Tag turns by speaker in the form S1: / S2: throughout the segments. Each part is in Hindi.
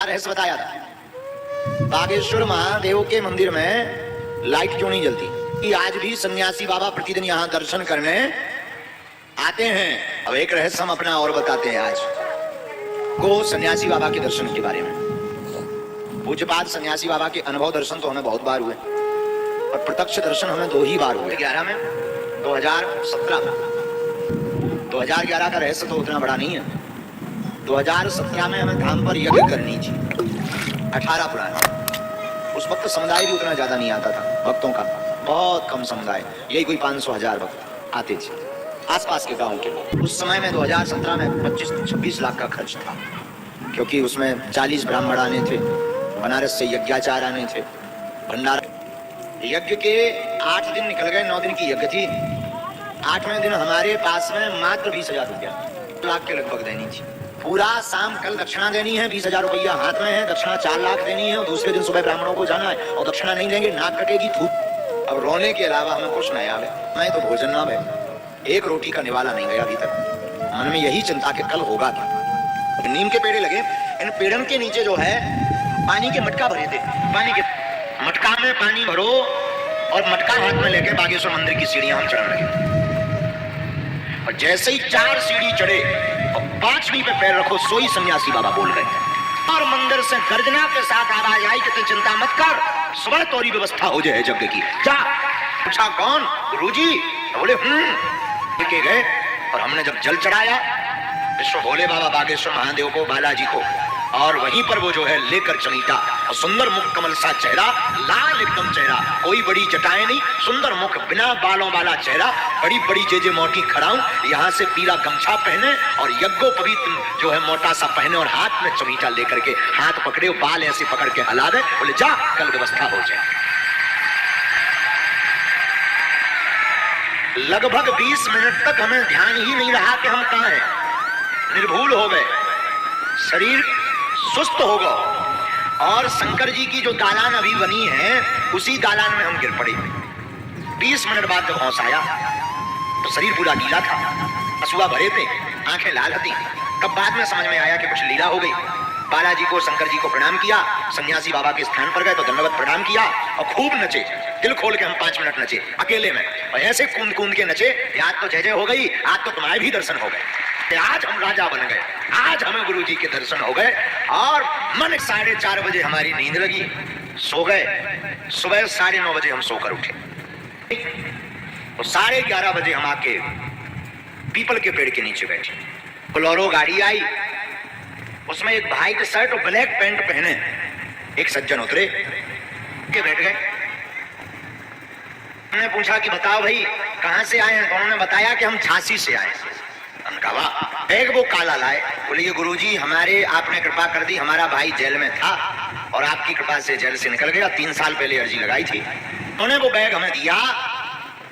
S1: रहस्य बताया था। बागेश्वर महादेव के मंदिर में लाइट क्यों नहीं जलती? कि आज भी सन्यासी बाबा प्रतिदिन यहाँ दर्शन करने आते हैं। अब एक रहस्य हम अपना और बताते हैं आज को सन्यासी बाबा के दर्शन के बारे में। पूज्यपाद सन्यासी बाबा के अनुभव दर्शन तो हमें बहुत बार हुए और प्रत्यक्ष दर्शन हमें 2 ही बार हुए। 11 में, 2017 में। 2011 का रहस्य तो उतना बड़ा नहीं है। 2017 में हमें धाम पर यज्ञ करनी थी, 18 पुराण। उस वक्त समुदाय भी उतना ज्यादा नहीं आता था, भक्तों का बहुत कम समुदाय, यही कोई 500-1000 भक्त आते थे आसपास के गांव के लोग। उस समय में 2017 में 25-26 लाख का खर्च था, क्योंकि उसमें 40 ब्राह्मण आने थे, बनारस से यज्ञाचार आने थे, भंडारा। यज्ञ के 8 दिन निकल गए, 9 दिन की यज्ञ थी। 8वें दिन हमारे पास में मात्र 20,000 रुपया, 1 लाख के लगभग देनी थी। पूरा शाम कल दक्षिणा देनी है, 20,000 रुपया हाथ में है, दक्षिणा 4 लाख देनी है और दूसरे दिन सुबह ब्राह्मणों को जाना है और दक्षिणा नहीं देंगे नाक कटेगी, थूक। अब रोने के अलावा हमें कुछ नहीं आवे, मैं तो भोजन ना आवे, एक रोटी का निवाला नहीं गया अभी तक। मन में यही चिंता कि कल होगा क्या। नीम के पेड़े लगे, इन पेड़न के नीचे जो है पानी के मटका भरे थे। पानी के मटका में पानी भरो और मटका हाथ में लेके बागेश्वर मंदिर की सीढ़ियां हम चढ़ लगे। और जैसे ही 4 सीढ़ी चढ़े और 5वीं पे पैर रखो, सोई सन्यासी बाबा बोल गए और मंदिर से गर्जना के साथ आवाज आई कि चिंता मत कर, सुबह तोरी व्यवस्था हो जाए यज्ञ की, जा। पूछा कौन? गुरुजी। बोले के गए और हमने जब जल चढ़ाया विश्व भोले बाबा बागेश्वर महादेव को, बालाजी को, और वहीं पर वो जो है लेकर चमीटा और सुंदर मुख कमल सा चेहरा, लाल एकदम चेहरा, कोई बड़ी जटाएं नहीं, सुंदर मुख, बिना बालों वाला चेहरा, बड़ी बड़ी जे मोटी खड़ाऊं, यहाँ से पीला गमछा पहने और यज्ञोपवीत जो है मोटा सा पहने और हाथ में चमीटा लेकर के हाथ पकड़े, बाल ऐसे पकड़ के हिला दे, बोले जा कल व्यवस्था हो जाए। लगभग 20 मिनट तक हमें ध्यान ही नहीं रहा कि हम कहां हैं। निर्भूल हो गए, शरीर सुस्त हो गया और शंकर जी की जो दालान अभी बनी है उसी दालान में हम गिर पड़े। 20 मिनट बाद जब होश आया तो शरीर पूरा गीला था, असूआ भरे थे, आंखें लाल थी। तब बाद में समझ में आया कि कुछ लीला हो गई। बालाजी को, शंकर जी को प्रणाम किया, सन्यासी बाबा के स्थान पर गए तो दंडवत प्रणाम किया और खूब नचे, दिल खोल के हम 5 मिनट नचे अकेले में और ऐसे कूद कूद के नचे। आज तो जय जय हो गई, आज तो तुम्हारे भी दर्शन हो गए, आज हम राजा बन गए, आज हमें गुरु जी के दर्शन हो गए। और मन 4:30 बजे हमारी नींद लगी, सो गए। सुबह 9:30 बजे हम सोकर उठे और 11:30 बजे हम आके पीपल के पेड़ के नीचे बैठे। बोलेरो गाड़ी आई, उसमें एक व्हाइट शर्ट और ब्लैक पैंट पहने एक सज्जन उतरे के बैठ गए। हमने पूछा कि बताओ भाई कहां से आए हैं? तो उन्होंने बताया कि हम झांसी से आए। हमने कहा वाह। बैग वो काला लाए, बोले ये गुरुजी हमारे आपने कृपा कर दी, हमारा भाई जेल में था और आपकी कृपा से जेल से निकल गया, 3 साल पहले अर्जी लगाई थी। उन्होंने वो बैग हमें दिया,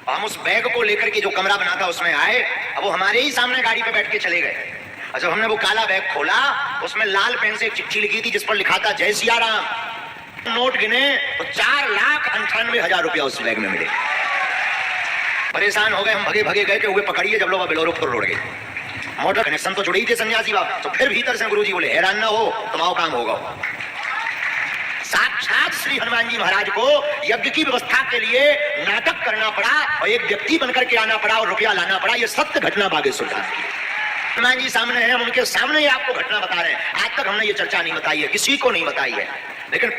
S1: हम उस बैग को लेकर के जो कमरा बना था उसमें आए। अब वो हमारे ही सामने गाड़ी पे बैठ के चले गए। और जब हमने वो काला बैग खोला उसमें लाल पेन से एक चिट्ठी लिखी थी जिस पर लिखा था जय सिया राम। नोट गिने तो 4,98,000 रुपया उस बैग में मिले। परेशान हो गए हम, भगे भगे गए कि हुए पकड़िए। जब लोग बेलोरो फोड़ उड़ गए, मोटर कनेक्शन तो जुड़ी थी सन्यासी बाबा, तो फिर भीतर से गुरुजी बोले हैरान ना हो, तुम्हारा काम होगा। साक्षात श्री हनुमान जी महाराज को यज्ञ की व्यवस्था के लिए नाटक करना पड़ा और एक व्यक्ति बनकर के आना पड़ा और रुपया लाना पड़ा। ये सत्य घटना बागेश्वर धाम की। हनुमान जी सामने हैं, हम उनके सामने ही आपको घटना बता रहे हैं। आज तक हमने ये चर्चा नहीं बताई है, किसी को नहीं बताई है, लेकिन